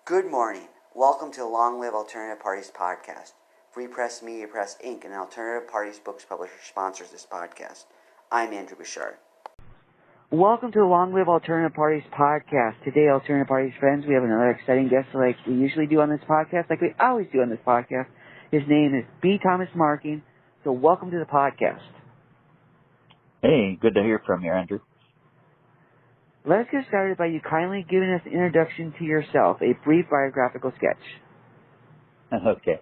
Good morning. Welcome to the Long Live Alternative Parties podcast. Free Press Media Press Inc., an alternative parties books publisher, sponsors this podcast. I'm Andrew Bouchard. Welcome to the Long Live Alternative Parties podcast. Today, Alternative Parties friends, we have another exciting guest like we usually do on this podcast, like we always do on this podcast. His name is B. Thomas Marking. So welcome to the podcast. Hey, good to hear from you, Andrew. Let's get started by you kindly giving us an introduction to yourself, a brief biographical sketch. Okay.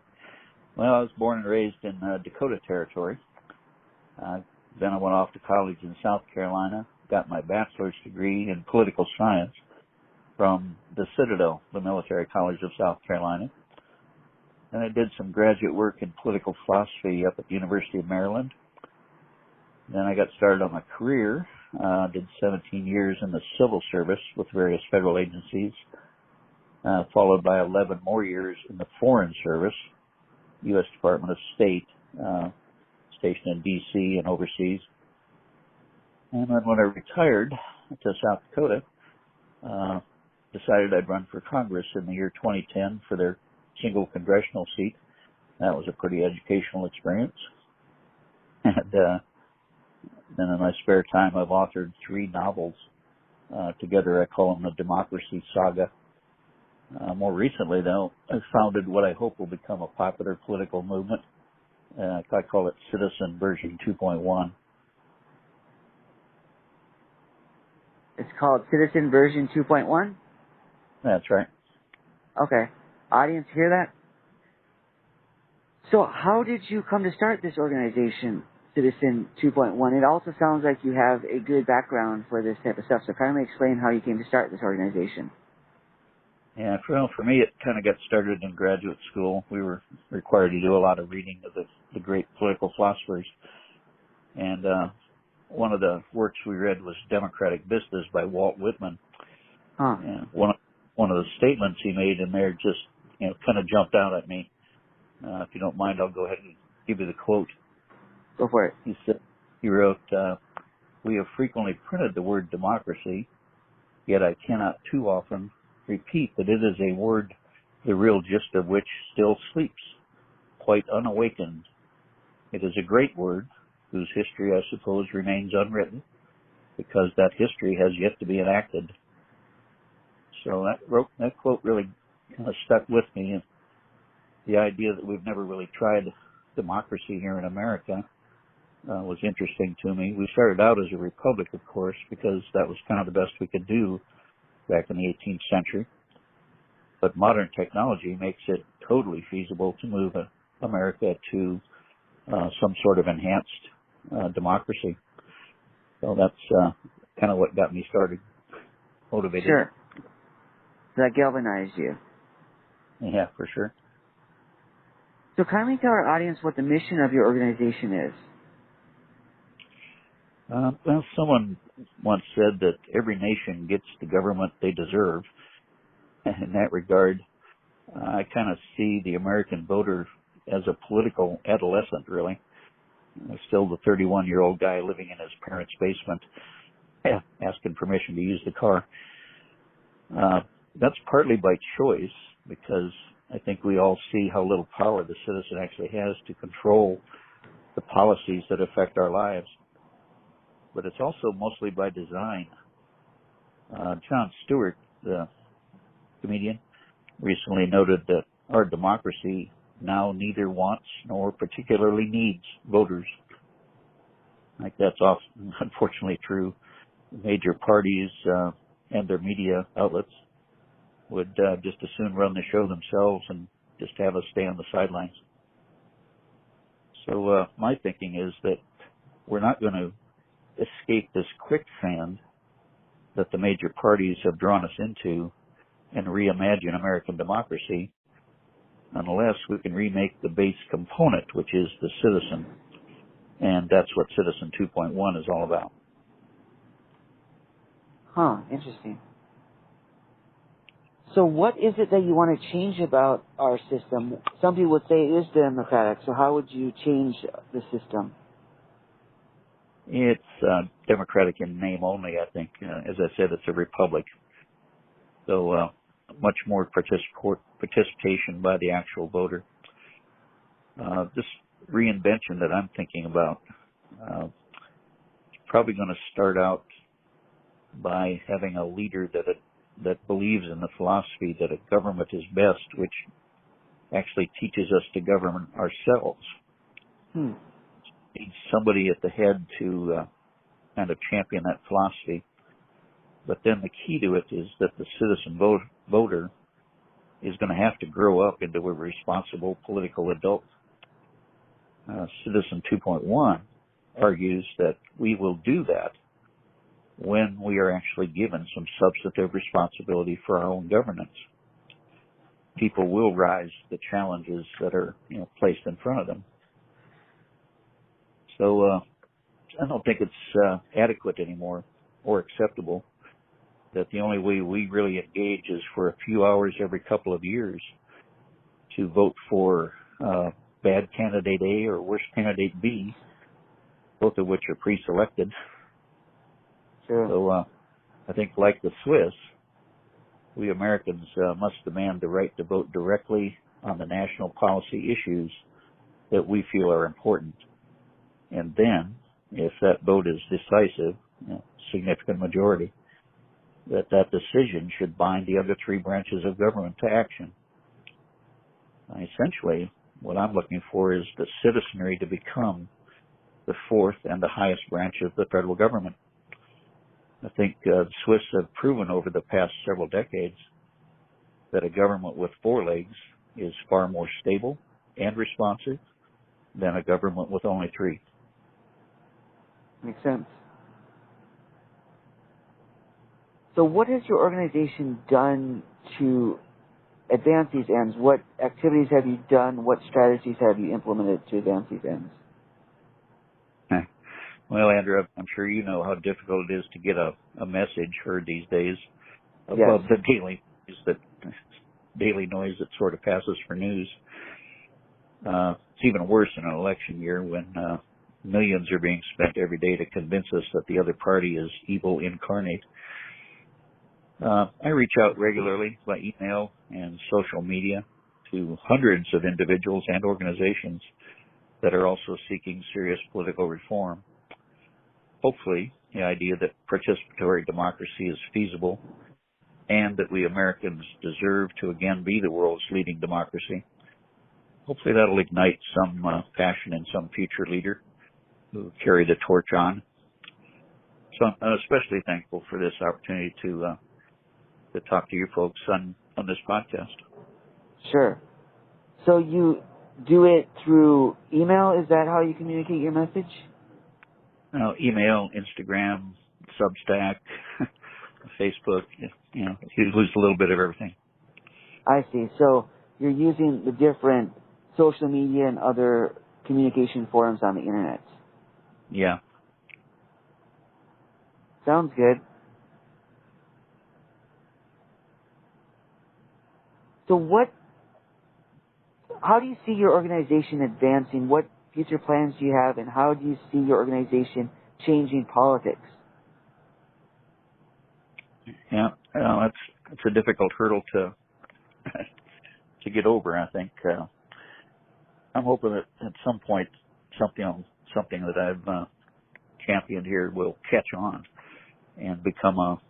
Well, I was born and raised in Dakota Territory. Then I went off to college in South Carolina, got my bachelor's degree in political science from the Citadel, the military college of South Carolina. And I did some graduate work in political philosophy up at the University of Maryland. Then I got started on my career, did 17 years in the civil service with various federal agencies, followed by 11 more years in the Foreign Service, U.S. Department of State, stationed in D.C. and overseas. And then when I retired to South Dakota, decided I'd run for Congress in the year 2010 for their single congressional seat. That was a pretty educational experience. And then in my spare time, I've authored 3 novels. Together, I call them the Democracy Saga. More recently, though, I founded what I hope will become a popular political movement. I call it Citizen Version 2.1. It's called Citizen Version 2.1? That's right. Okay. Audience, hear that? So how did you come to start this organization, Citizen 2.1? It also sounds like you have a good background for this type of stuff, so kindly explain how you came to start this organization. Yeah, for me, it kind of got started in graduate school. We were required to do a lot of reading of the great political philosophers. And one of the works we read was Democratic Business by Walt Whitman. And one of the statements he made in there just, kind of jumped out at me. If you don't mind, I'll go ahead and give you the quote. Go for it. He wrote, "We have frequently printed the word democracy, yet I cannot too often repeat that it is a word the real gist of which still sleeps, quite unawakened. It is a great word, whose history I suppose remains unwritten, because that history has yet to be enacted." So that quote really kind of stuck with me. And the idea that we've never really tried democracy here in America was interesting to me. We started out as a republic, of course, because that was kind of the best we could do back in the 18th century. But modern technology makes it totally feasible to move America to some sort of enhanced democracy. So that's kind of what got me started, motivated. Sure. That galvanized you. Yeah, for sure. So kindly tell our audience what the mission of your organization is. Well, someone once said that every nation gets the government they deserve. In that regard, I kind of see the American voter as a political adolescent, really. Still the 31-year-old guy living in his parents' basement, asking permission to use the car. That's partly by choice, because I think we all see how little power the citizen actually has to control the policies that affect our lives. But it's also mostly by design. Jon Stewart, the comedian, recently noted that our democracy now neither wants nor particularly needs voters. Like that's often, unfortunately, true. Major parties and their media outlets would just as soon run the show themselves and just have us stay on the sidelines. So my thinking is that we're not going to escape this quicksand that the major parties have drawn us into and reimagine American democracy unless we can remake the base component, which is the citizen. And that's what Citizen 2.1 is all about. Interesting. So what is it that you want to change about our system? Some people would say it is democratic, so how would you change the system? It's democratic in name only, I think. As I said, it's a republic. So much more participation by the actual voter. This reinvention that I'm thinking about is probably going to start out by having a leader that believes in the philosophy that a government is best, which actually teaches us to govern ourselves. Needs somebody at the head to kind of champion that philosophy. But then the key to it is that the citizen voter is going to have to grow up into a responsible political adult. Citizen 2.1 argues that we will do that when we are actually given some substantive responsibility for our own governance. People will rise to the challenges that are, placed in front of them. So I don't think it's adequate anymore or acceptable that the only way we really engage is for a few hours every couple of years to vote for bad candidate A or worse candidate B, both of which are pre-selected. Sure. So I think, like the Swiss, we Americans must demand the right to vote directly on the national policy issues that we feel are important. And then, if that vote is decisive, significant majority, that decision should bind the other three branches of government to action. Essentially, what I'm looking for is the citizenry to become the fourth and the highest branch of the federal government. I think the Swiss have proven over the past several decades that a government with four legs is far more stable and responsive than a government with only three. Makes sense. So what has your organization done to advance these ends? What activities have you done? What strategies have you implemented to advance these ends? Well, Andrew, I'm sure you know how difficult it is to get a message heard these days above the daily noise that sort of passes for news. It's even worse in an election year when millions are being spent every day to convince us that the other party is evil incarnate. I reach out regularly by email and social media to hundreds of individuals and organizations that are also seeking serious political reform. Hopefully, the idea that participatory democracy is feasible and that we Americans deserve to again be the world's leading democracy. Hopefully that'll ignite some passion in some future leader who carry the torch on. So I'm especially thankful for this opportunity to talk to you folks on this podcast. Sure. So you do it through email? Is that how you communicate your message? Email, Instagram, Substack, Facebook, use a little bit of everything. I see. So you're using the different social media and other communication forums on the internet. Yeah. Sounds good. So how do you see your organization advancing? What future plans do you have, and how do you see your organization changing politics? Yeah, it's a difficult hurdle to get over. I think I'm hoping that at some point something that I've championed here will catch on and become a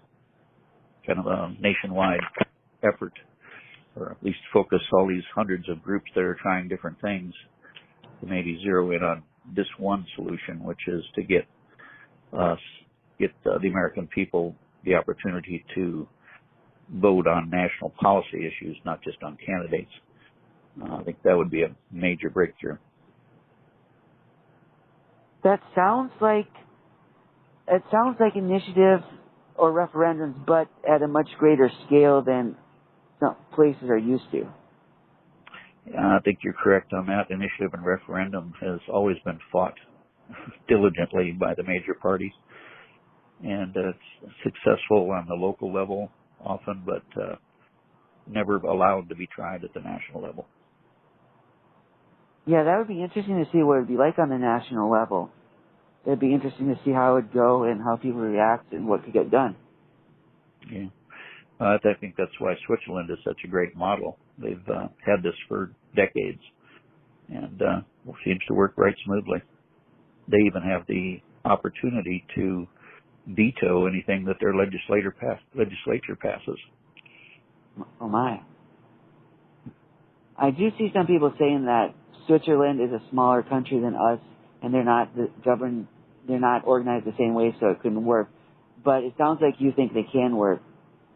kind of a nationwide effort, or at least focus all these hundreds of groups that are trying different things to maybe zero in on this one solution, which is to get the American people the opportunity to vote on national policy issues, not just on candidates. I think that would be a major breakthrough. That sounds like initiatives or referendums, but at a much greater scale than some places are used to. I think you're correct on that. Initiative and referendum has always been fought diligently by the major parties, and it's successful on the local level often, but never allowed to be tried at the national level. Yeah, that would be interesting to see what it would be like on the national level. It'd be interesting to see how it would go and how people react and what could get done. Yeah. I think that's why Switzerland is such a great model. They've had this for decades, and it seems to work right smoothly. They even have the opportunity to veto anything that their legislature passes. Oh my. I do see some people saying that Switzerland is a smaller country than us, and they're not they're not organized the same way, so it couldn't work. But it sounds like you think they can work,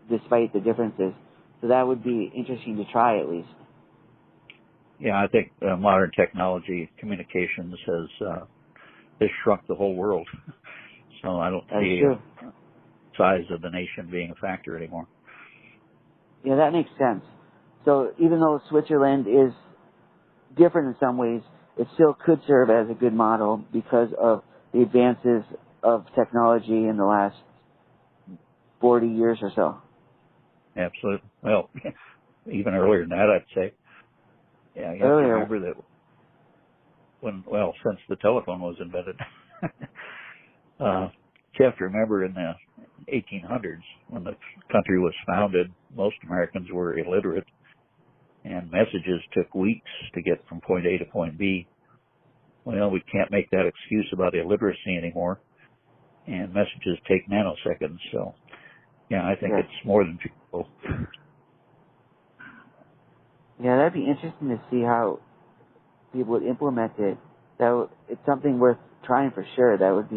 despite the differences. So that would be interesting to try at least. Yeah, I think modern technology, communications has shrunk the whole world. So I don't see the size of the nation being a factor anymore. Yeah, that makes sense. So even though Switzerland is different in some ways, it still could serve as a good model because of the advances of technology in the last 40 years or so. Absolutely. Well, even earlier than that, I'd say. Yeah, you have to remember that since the telephone was invented, you have to remember in the 1800s, when the country was founded, most Americans were illiterate, and messages took weeks to get from point A to point B. Well, we can't make that excuse about illiteracy anymore, and messages take nanoseconds. So, yeah, I think it's more than people. Yeah, that'd be interesting to see how people would implement it. It's something worth trying for sure. That would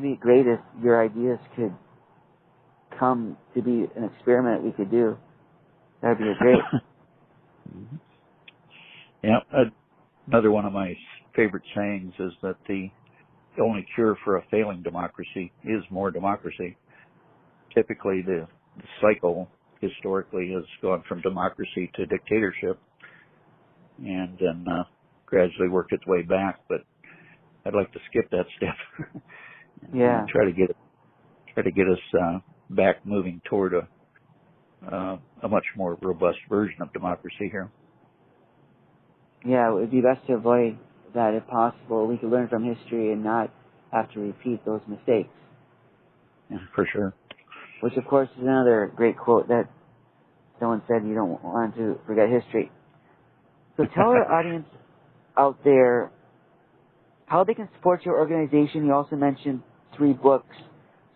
be great if your ideas could come to be an experiment we could do. That would be great. Yeah, another one of my favorite sayings is that the only cure for a failing democracy is more democracy. Typically, the cycle historically has gone from democracy to dictatorship, and then gradually worked its way back. But I'd like to skip that step. Yeah. Try to get us back moving toward a much more robust version of democracy here. Yeah, it would be best to avoid that if possible. We could learn from history and not have to repeat those mistakes. Yeah, for sure. Which, of course, is another great quote that someone said: you don't want to forget history. So tell our audience out there how they can support your organization. You also mentioned 3 books.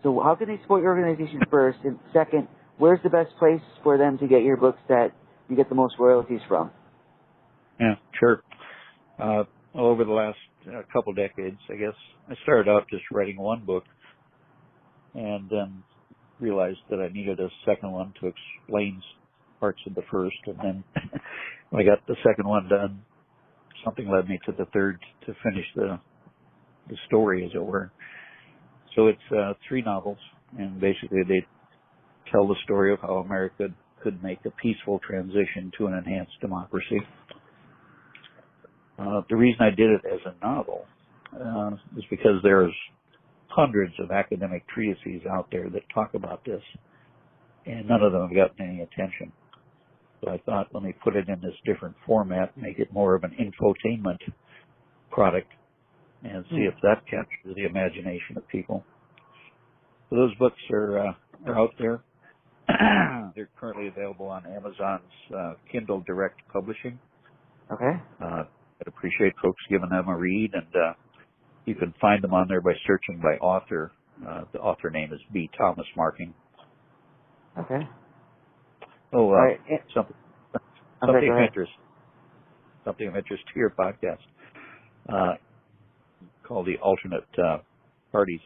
So how can they support your organization first? And second, where's the best place for them to get your books that you get the most royalties from? Yeah, sure. Over the last couple decades, I guess, I started out just writing one book and then realized that I needed a second one to explain parts of the first. And then when I got the second one done, something led me to the third to finish the story, as it were. So it's 3 novels, and basically they tell the story of how America could make a peaceful transition to an enhanced democracy. The reason I did it as a novel is because there's hundreds of academic treatises out there that talk about this, and none of them have gotten any attention. So I thought, let me put it in this different format, make it more of an infotainment product, and see if that captures the imagination of people. So those books are out there. They're currently available on Amazon's Kindle Direct Publishing. Okay. I'd appreciate folks giving them a read, and you can find them on there by searching by author. The author name is B. Thomas Marking. Okay. Oh, right. something of interest to your podcast, called the alternate parties.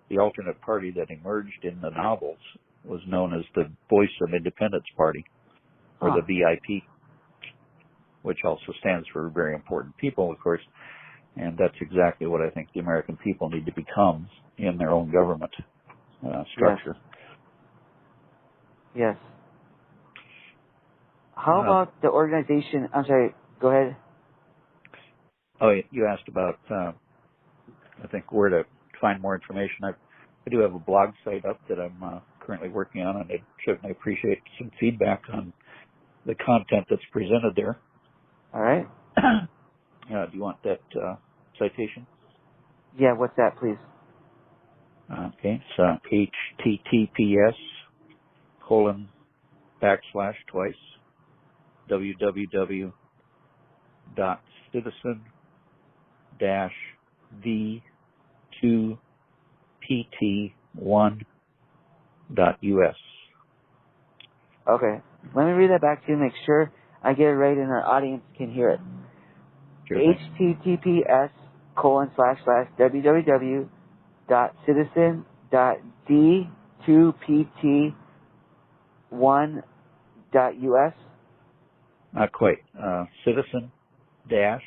The alternate party that emerged in the novels was known as the Voice of Independence Party, or the VIP, which also stands for Very Important People, of course. And that's exactly what I think the American people need to become in their own government structure. Yes. How about the organization? I'm sorry, go ahead. Oh, you asked about, I think, where to find more information. I do have a blog site up that I'm currently working on, and I'd certainly appreciate some feedback on the content that's presented there. All right. Do you want that citation? Yeah, what's that, please? Okay, it's www.citizen-v2pt1.us. Okay. Let me read that back to you, make sure I get it right and our audience can hear it. Sure thing. https://www.citizen.d2pt1.us. Not quite. Citizen dash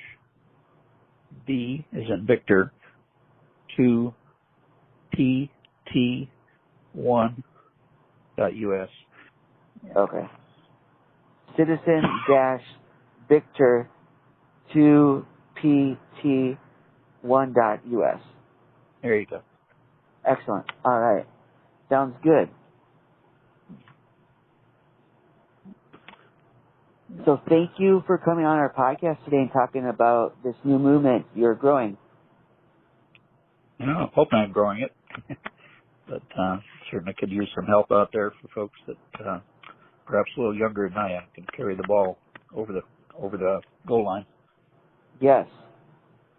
B is in Victor 2 pt1.us. Okay. Citizen-Victor 2pt1.us. There you go. Excellent. All right. Sounds good. So thank you for coming on our podcast today and talking about this new movement you're growing. I'm hoping I'm growing it, but certainly could use some help out there for folks that perhaps a little younger than I am can carry the ball over the goal line. Yes.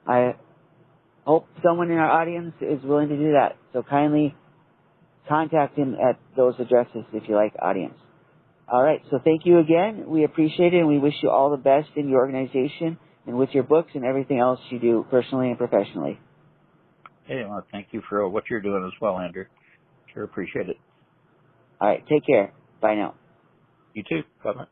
I hope someone in our audience is willing to do that. So kindly contact him at those addresses if you like, audience. All right. So thank you again. We appreciate it, and we wish you all the best in your organization and with your books and everything else you do personally and professionally. Hey, well, thank you for what you're doing as well, Andrew. Sure appreciate it. All right. Take care. Bye now. You too. Bye-bye.